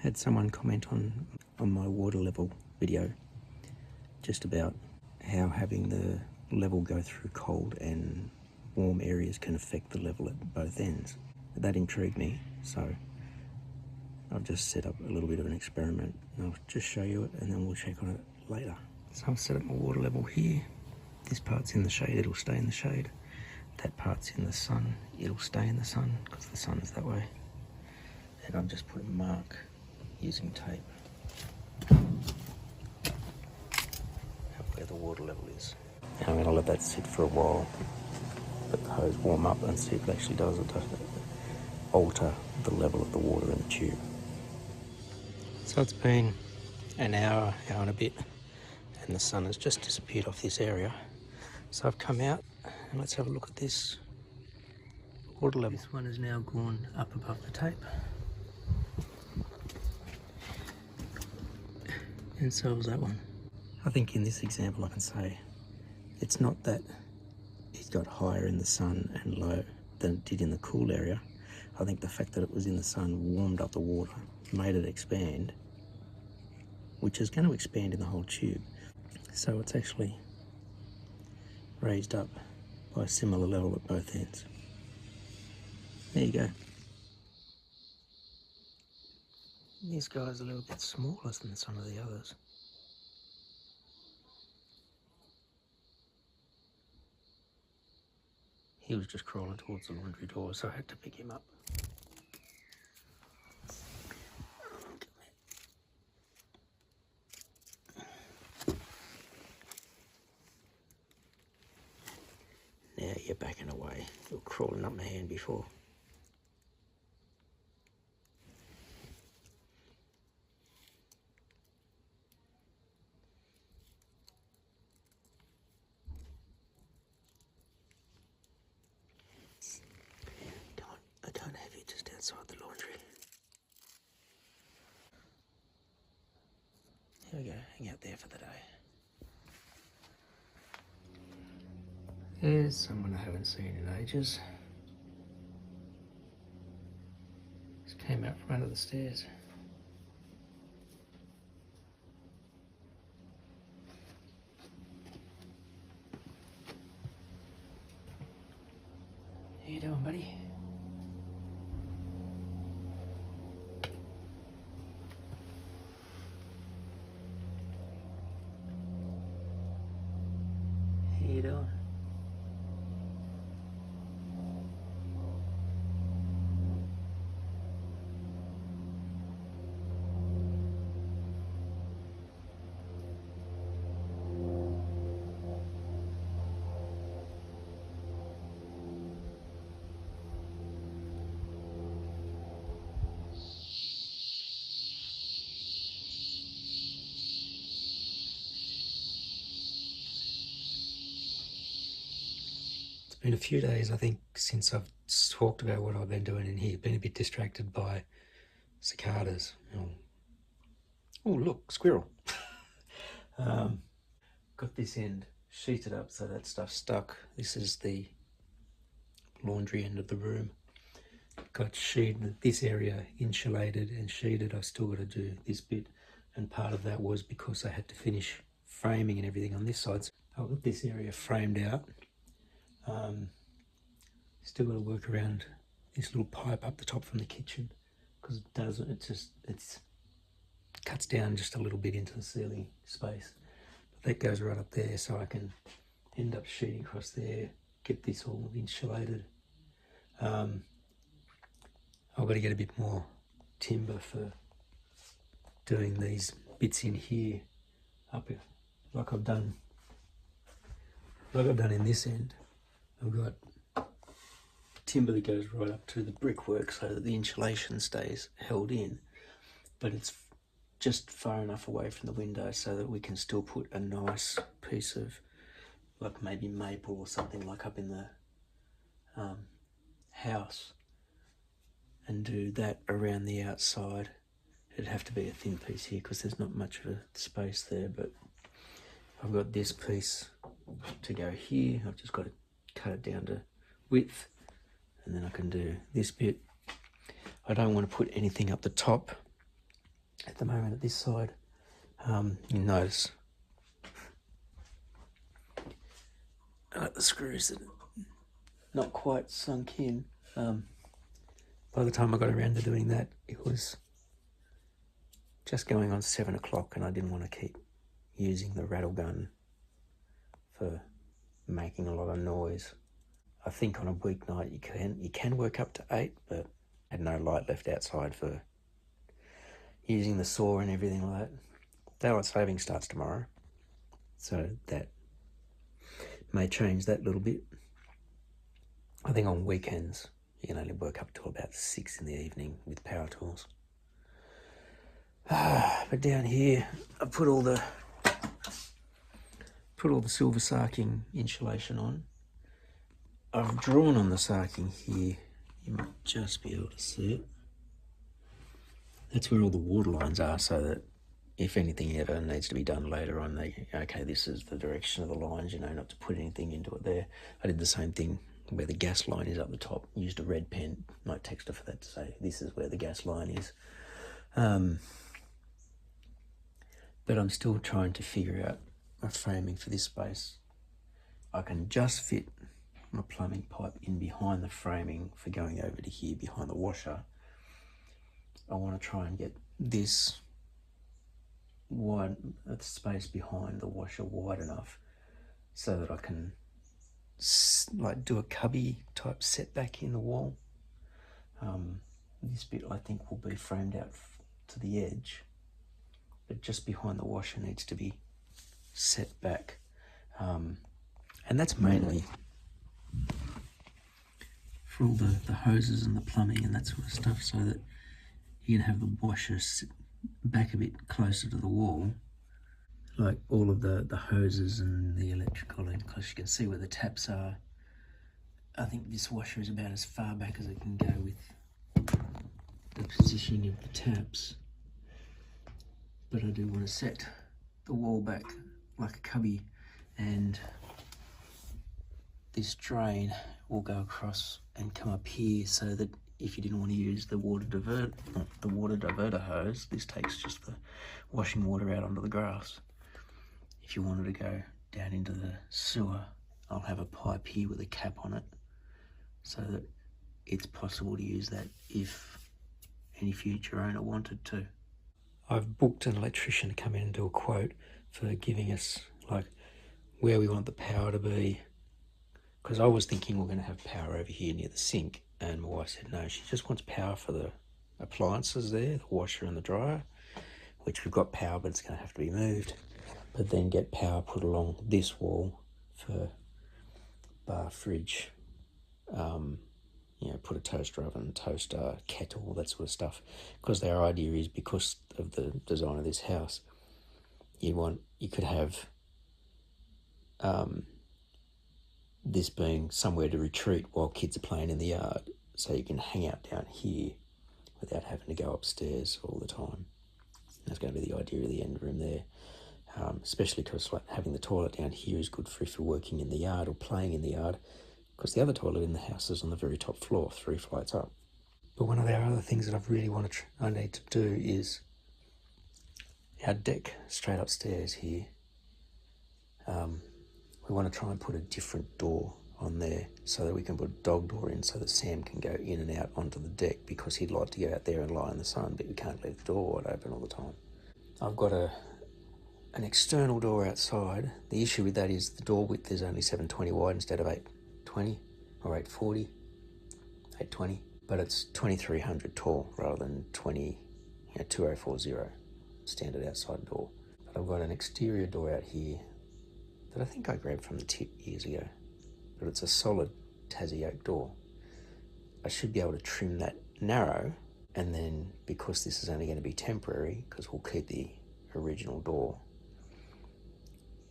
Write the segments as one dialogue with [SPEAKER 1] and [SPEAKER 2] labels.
[SPEAKER 1] Had someone comment on my water level video just about how having the level go through cold and warm areas can affect the level at both ends. That intrigued me, so I've just set up a little bit of an experiment and I'll just show you it and then we'll check on it later. So I've set up my water level here. This part's in the shade, it'll stay in the shade. That part's in the sun, it'll stay in the sun because the sun's that way. And I've just put a mark using tape where the water level is. Now I'm going to let that sit for a while, let the hose warm up and see if it actually does alter the level of the water in the tube. So it's been an hour and a bit, and the sun has just disappeared off this area. So I've come out and let's have a look at this water level. This one has now gone up above the tape. And so was that one. I think in this example I can say it's not that it got higher in the sun and low than it did in the cool area. I think the fact that it was in the sun warmed up the water, made it expand, which is going to expand in the whole tube. So it's actually raised up by a similar level at both ends. There you go. This guy's a little bit smaller than some of the others. He was just crawling towards the laundry door, so I had to pick him up. Now you're backing away. You were crawling up my hand before. I don't have you just outside the laundry. Here we go, hang out there for the day. There's someone I haven't seen in ages. Just came out from under the stairs. How you doing, buddy? How you doing? It's been a few days, I think, since I've talked about what I've been doing in here. Been a bit distracted by cicadas. Oh, look, squirrel. Got this end sheeted up so that stuff's stuck. This is the laundry end of the room. Got sheeted, this area insulated and sheeted. I've still got to do this bit, and part of that was because I had to finish framing and everything on this side. So I've got this area framed out. Still got to work around this little pipe up the top from the kitchen because it cuts down just a little bit into the ceiling space. But that goes right up there, so I can end up sheeting across there, get this all insulated. I've got to get a bit more timber for doing these bits in here, up here, like I've done in this end. I've got timber that goes right up to the brickwork so that the insulation stays held in, but it's just far enough away from the window so that we can still put a nice piece of, like maybe maple or something, like up in the house, and do that around the outside. It'd have to be a thin piece here because there's not much of a space there, but I've got this piece to go here. I've just got to cut it down to width, and then I can do this bit. I don't want to put anything up the top at the moment at this side. You notice the screws that are not quite sunk in. By the time I got around to doing that, it was just going on 7 o'clock, and I didn't want to keep using the rattle gun for making a lot of noise. I think on a weeknight you can work up to 8, but I had no light left outside for using the saw and everything like that. Daylight saving starts tomorrow, so that may change that little bit. I think on weekends you can only work up till about 6 in the evening with power tools. But down here I put all the silver sarking insulation on. I've drawn on the sarking here. You might just be able to see it. That's where all the water lines are, so that if anything ever needs to be done later on, okay, this is the direction of the lines, not to put anything into it there. I did the same thing where the gas line is up the top. Used a red pen, my texter for that, to say this is where the gas line is. But I'm still trying to figure out my framing for this space. I can just fit my plumbing pipe in behind the framing for going over to here behind the washer. I want to try and get this wide space behind the washer wide enough so that I can do a cubby type setback in the wall. This bit I think will be framed out to the edge, but just behind the washer needs to be set back, and that's mainly for all the hoses and the plumbing and that sort of stuff, so that you can have the washer sit back a bit closer to the wall, like all of the hoses and the electrical, and because you can see where the taps are. I think this washer is about as far back as it can go with the positioning of the taps, but I do want to set the wall back like a cubby, and this drain will go across and come up here, so that if you didn't want to use the water diverter hose, this takes just the washing water out onto the grass. If you wanted to go down into the sewer, I'll have a pipe here with a cap on it, so that it's possible to use that if any future owner wanted to. I've booked an electrician to come in and do a quote for giving us where we want the power to be, because I was thinking we're going to have power over here near the sink, and my wife said no, she just wants power for the appliances there, the washer and the dryer, which we've got power, but it's going to have to be moved. But then get power put along this wall for bar, fridge, put a toaster oven, toaster, kettle, that sort of stuff. Because their idea is, because of the design of this house, you could have this being somewhere to retreat while kids are playing in the yard, so you can hang out down here without having to go upstairs all the time. That's going to be the idea of the end room there, especially because having the toilet down here is good for if you're working in the yard or playing in the yard, because the other toilet in the house is on the very top floor, 3 flights up. But one of our other things that I've really I need to do is our deck straight upstairs here. We want to try and put a different door on there so that we can put a dog door in, so that Sam can go in and out onto the deck, because he'd like to go out there and lie in the sun, but we can't leave the door wide open all the time. I've got an external door outside. The issue with that is the door width is only 720 wide instead of 820 or 840, 820, but it's 2300 tall rather than 2040 standard outside door. But I've got an exterior door out here that I think I grabbed from the tip years ago, but it's a solid Tassie oak door. I should be able to trim that narrow, and then, because this is only going to be temporary, because we'll keep the original door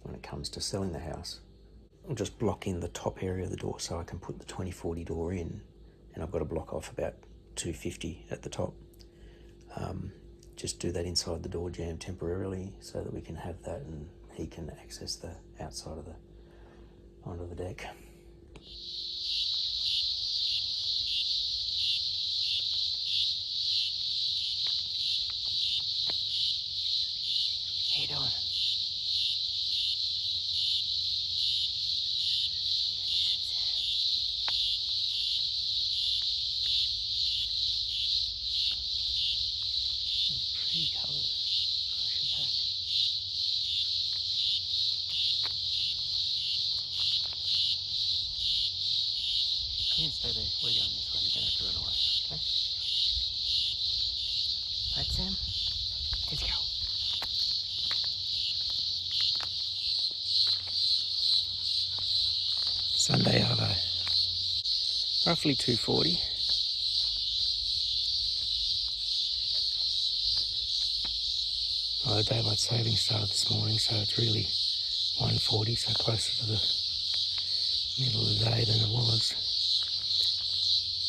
[SPEAKER 1] when it comes to selling the house, I'll just block in the top area of the door so I can put the 2040 door in, and I've got to block off about 250 at the top. Just do that inside the door jamb temporarily so that we can have that, and he can access the outside of onto the deck. roughly 240. Well, the daylight saving started this morning, so it's really 140, so closer to the middle of the day than it was.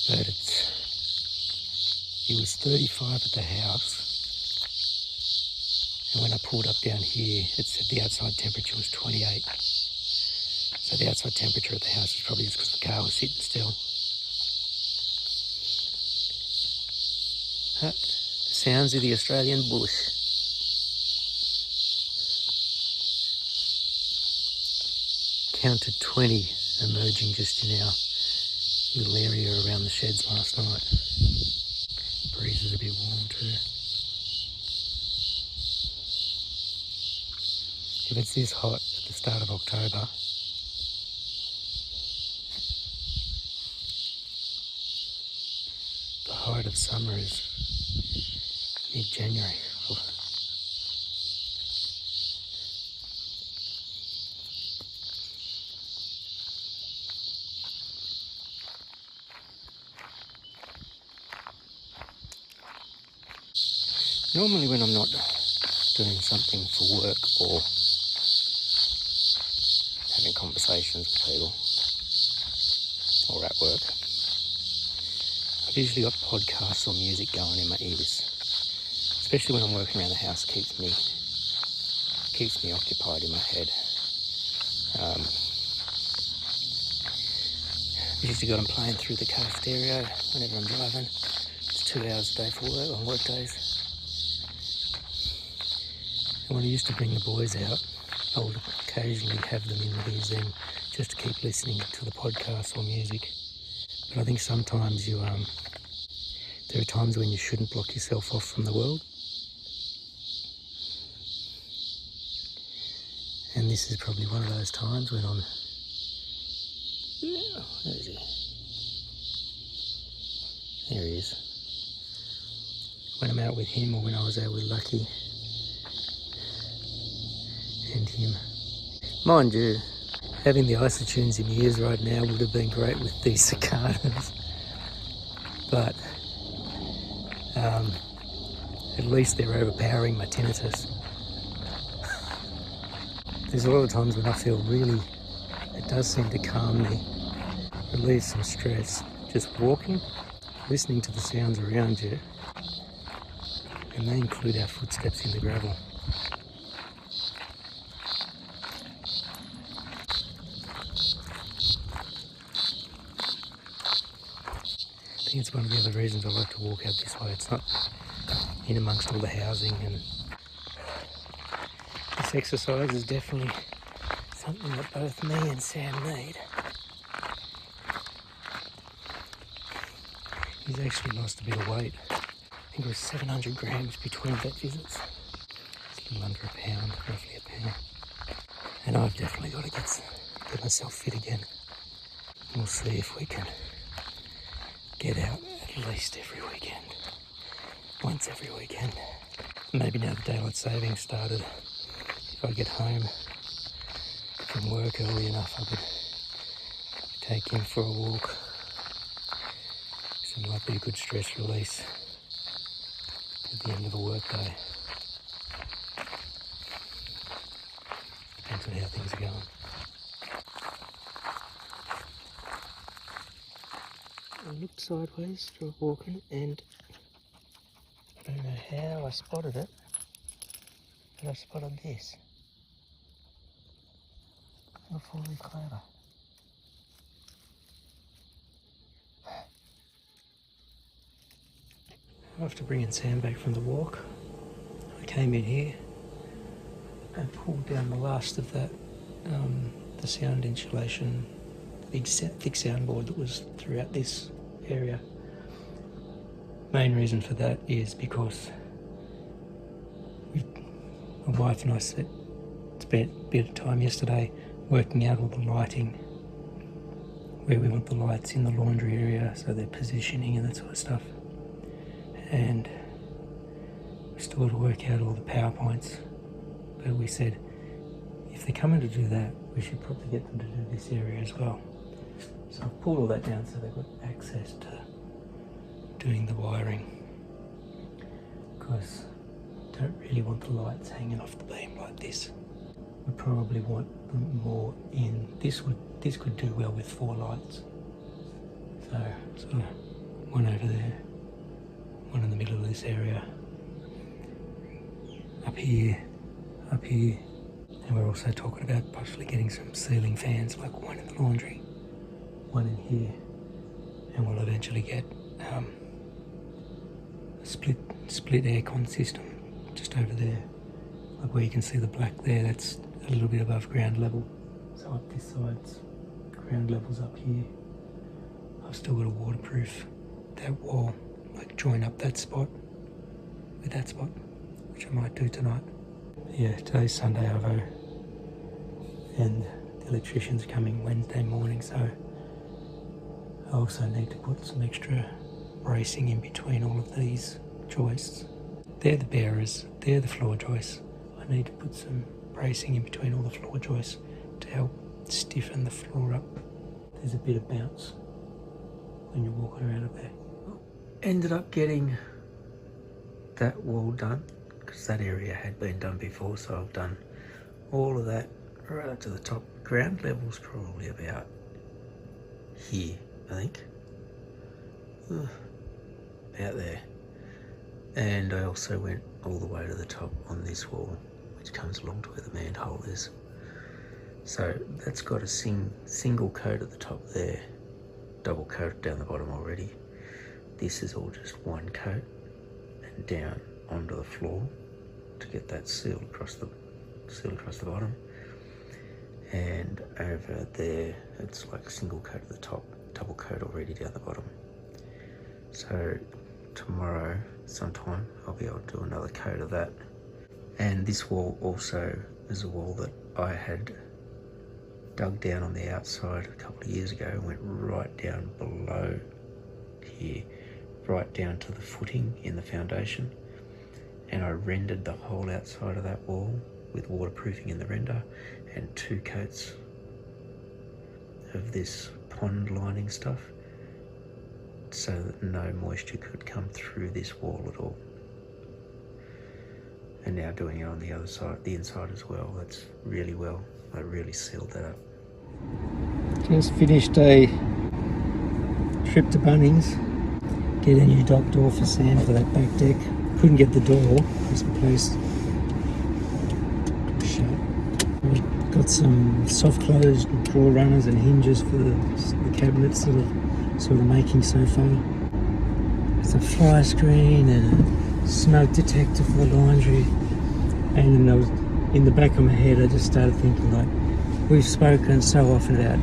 [SPEAKER 1] But it was 35 at the house, and when I pulled up down here, it said the outside temperature was 28. So the outside temperature at the house is probably just because the car was sitting still. The sounds of the Australian bush. Counted 20 emerging just in our little area around the sheds last night. Breeze is a bit warm too. If it's this hot at the start of October, the height of summer is mid-January. Normally when I'm not doing something for work or having conversations with people or at work, I've usually got podcasts or music going in my ears. Especially when I'm working around the house, keeps me occupied in my head. I usually got them playing through the car stereo whenever I'm driving. It's 2 hours a day for work on work days. And when I used to bring the boys out, I would occasionally have them in the ears then just to keep listening to the podcast or music. But I think sometimes there are times when you shouldn't block yourself off from the world. And this is probably one of those times when I'm... Where is he? There he is. When I'm out with him, or when I was out with Lucky and him. Mind you, having the isotunes in your ears right now would have been great with these cicadas. But at least they're overpowering my tinnitus. There's a lot of times when I feel really, it does seem to calm me, relieve some stress. Just walking, listening to the sounds around you, and they include our footsteps in the gravel. I think it's one of the other reasons I like to walk out this way. It's not in amongst all the housing, and this exercise is definitely something that both me and Sam need. He's actually lost a bit of weight. I think it was 700 grams between vet visits. It's a little under a pound, roughly a pound. And I've definitely got to get myself fit again. We'll see if we can get out at least every weekend. Once every weekend. Maybe now the daylight savings started, if I get home from work early enough, I could take him for a walk. So it might be a good stress release at the end of a work day. Depends on how things are going. I looked sideways through walking, and I don't know how I spotted it, but I spotted this. A four-leaf clover. After bringing Sam back from the walk, I came in here and pulled down the last of that, the sound insulation, the big thick soundboard that was throughout this area. Main reason for that is because my wife and I spent a bit of time yesterday working out all the lighting, where we want the lights in the laundry area, so they're positioning and that sort of stuff. And we still got to work out all the PowerPoints, but we said if they're coming to do that, we should probably get them to do this area as well. So I've pulled all that down so they've got access to doing the wiring, because I don't really want the lights hanging off the beam like this. We probably want them more in. This could do well with 4 lights. So sort of one over there, one in the middle of this area, up here, and we're also talking about possibly getting some ceiling fans, like one in the laundry, one in here, and we'll eventually get a split aircon system just over there, like where you can see the black there. That's a little bit above ground level, so up this side's ground level's up here. I've still got to waterproof that wall, like join up that spot with that spot, which I might do tonight. Yeah, today's Sunday Arvo, and the electrician's coming Wednesday morning, so I also need to put some extra bracing in between all of these joists. They're the bearers, they're the floor joists. I need to put some bracing in between all the floor joists to help stiffen the floor up. There's a bit of bounce when you're walking around up there. Ended up getting that wall done, because that area had been done before, so I've done all of that right up to the top. Ground level's probably about here, I think. About there. And I also went all the way to the top on this wall, which comes along to where the manhole is. So that's got a single coat at the top there, double coat down the bottom already. This is all just one coat and down onto the floor to get that sealed across the bottom. And over there, it's like a single coat at the top, double coat already down the bottom. So tomorrow sometime I'll be able to do another coat of that. And this wall also is a wall that I had dug down on the outside a couple of years ago and went right down below here, right down to the footing in the foundation, and I rendered the whole outside of that wall with waterproofing in the render and 2 coats of this pond lining stuff, so that no moisture could come through this wall at all. And now doing it on the other side, the inside as well. That's really well. I really sealed that up. Just finished a trip to Bunnings. Get a new dock door for Sam for that back deck. Couldn't get the door because the place was shut. Got some soft close drawer runners and hinges for the cabinets that are sort of making so far. There's a fly screen and a smoke detector for the laundry. And then I was, in the back of my head, I just started thinking, like, we've spoken so often about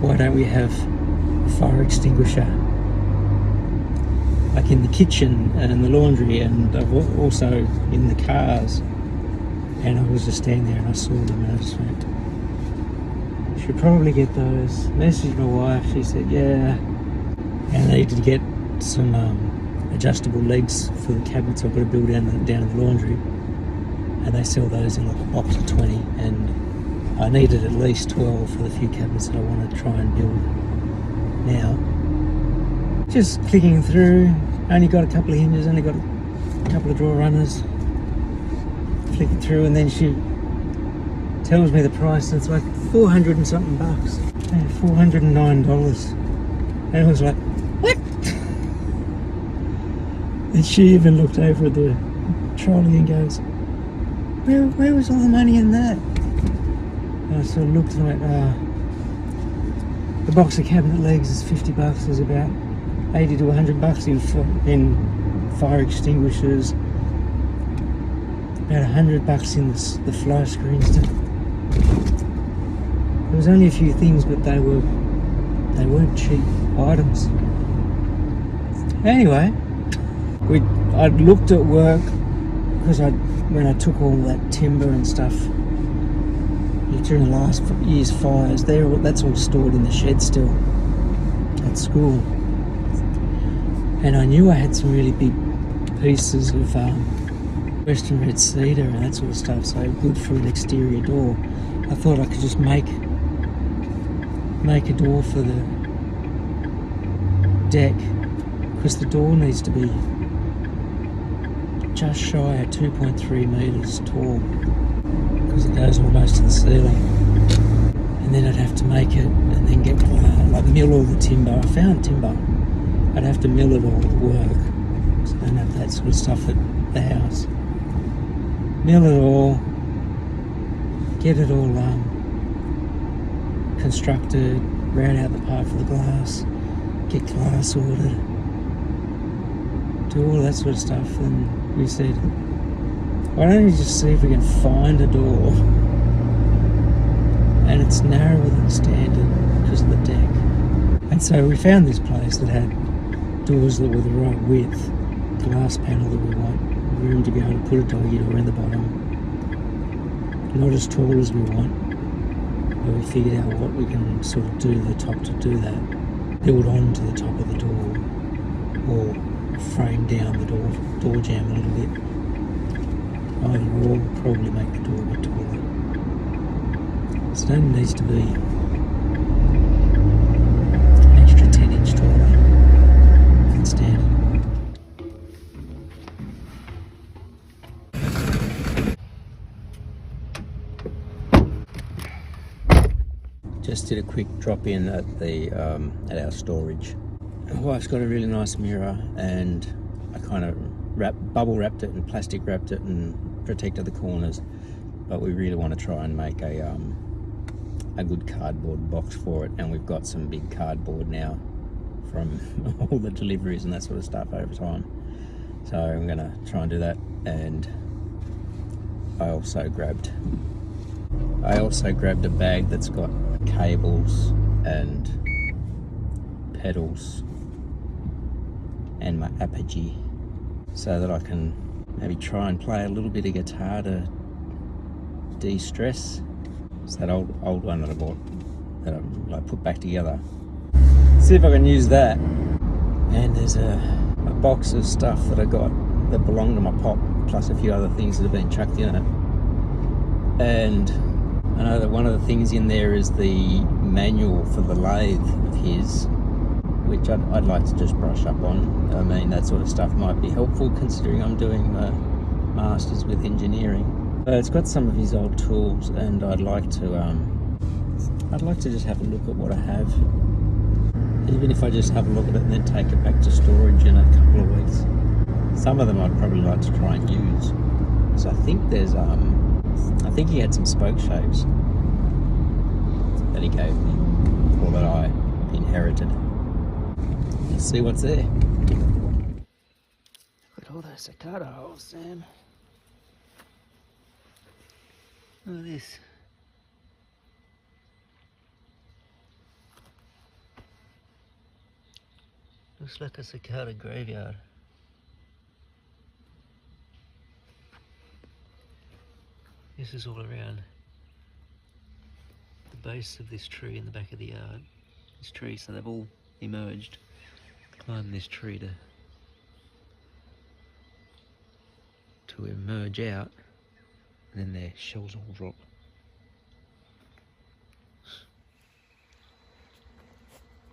[SPEAKER 1] why don't we have a fire extinguisher, like in the kitchen and the laundry, and also in the cars. And I was just standing there and I saw them and I just went, should probably get those. Messaged my wife, she said yeah, and I needed to get some adjustable legs for the cabinets I've got to build down in the laundry, and they sell those in like a box of 20, and I needed at least 12 for the few cabinets that I want to try and build now. Just clicking through, only got a couple of hinges, only got a couple of drawer runners, flicking through, and then she tells me the price, and it's like 400 and something bucks, $409, and I was like, what? And she even looked over at the trolley and goes, where was all the money in that? And I sort of looked and went, the box of cabinet legs is 50 bucks. There's about 80 to 100 bucks in fire extinguishers, about 100 bucks in the fly screens. There was only a few things, but they weren't cheap items. Anyway, I'd looked at work, because when I took all that timber and stuff during the last year's fires, that's all stored in the shed still at school. And I knew I had some really big pieces of Western red cedar and that sort of stuff, so good for an exterior door. I thought I could just make
[SPEAKER 2] make a door for the deck, because the door needs to be just shy of 2.3 metres tall, because it goes almost to the ceiling. And then I'd have to make it and then get like mill all the timber. I found timber. I'd have to mill it all at work, because I don't have that sort of stuff at the house. Mill it all, get it all constructed, route out the part for the glass, get glass ordered, do all that sort of stuff. And we said, why don't you just see if we can find a door? And it's narrower than standard because of the deck. And so we found this place that had doors that were the right width, glass panel that we want, room to be able to put a doggy door in the bottom, not as tall as we want, but we figured out what we can sort of do to the top to do that, build on to the top of the door, or frame down the door jamb a little bit. Either or will probably make the door a bit taller. So it only needs to be an extra 10-inch taller than standard. Just did a quick drop in at the at our storage. My wife's got a really nice mirror, and I kind of bubble wrapped it and plastic wrapped it and protected the corners. But we really want to try and make a good cardboard box for it, and we've got some big cardboard now from all the deliveries and that sort of stuff over time. So I'm going to try and do that. And I also grabbed a bag that's got cables and pedals and my apogee, so that I can maybe try and play a little bit of guitar to de-stress. It's that old one that I bought that I like put back together. See if I can use that. And there's a box of stuff that I got that belonged to my pop, plus a few other things that have been chucked in it. And I know that one of the things in there is the manual for the lathe of his, which I'd like to just brush up on. I mean, that sort of stuff might be helpful considering I'm doing a master's with engineering. But it's got some of his old tools, and I'd like to just have a look at what I have. Even if I just have a look at it and then take it back to storage in a couple of weeks. Some of them I'd probably like to try and use. So I think there's I think he had some spoke shapes that he gave me, or that I inherited. Let's see what's there. Look at all those cicada holes, Sam. Look at this. Looks like a cicada graveyard. This is all around the base of this tree in the back of the yard. This tree, so they've all emerged, climbed this tree to emerge out, and then their shells all drop.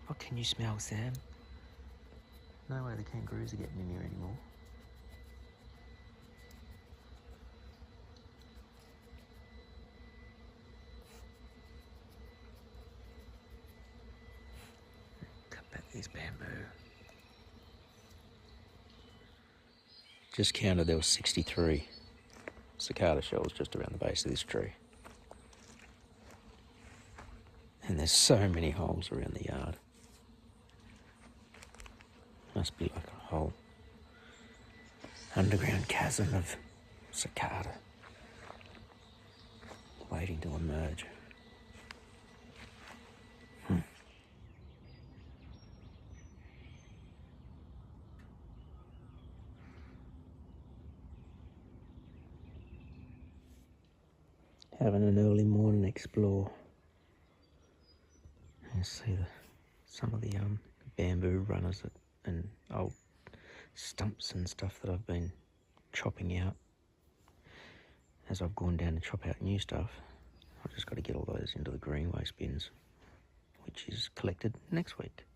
[SPEAKER 2] What can you smell, Sam? No way the kangaroos are getting in here anymore. Cut back this bamboo. Just counted, there was 63 cicada shells just around the base of this tree. And there's so many holes around the yard. Must be like a whole underground chasm of cicada waiting to emerge. Having an early morning explore. You see some of the bamboo runners and old stumps and stuff that I've been chopping out as I've gone down to chop out new stuff. I've just got to get all those into the green waste bins, which
[SPEAKER 1] which is collected next week.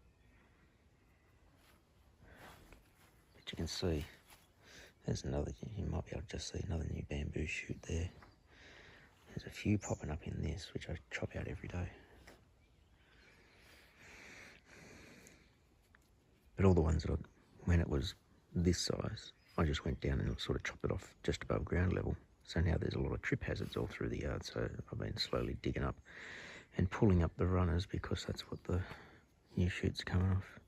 [SPEAKER 1] But you can see, there's another, you might be able to just see another new bamboo shoot there. There's a few popping up in this, which I chop out every day. But all the ones that when it was this size, I just went down and sort of chopped it off just above ground level. So now there's a lot of trip hazards all through the yard, so I've been slowly digging up and pulling up the runners because that's what the new shoot's coming off.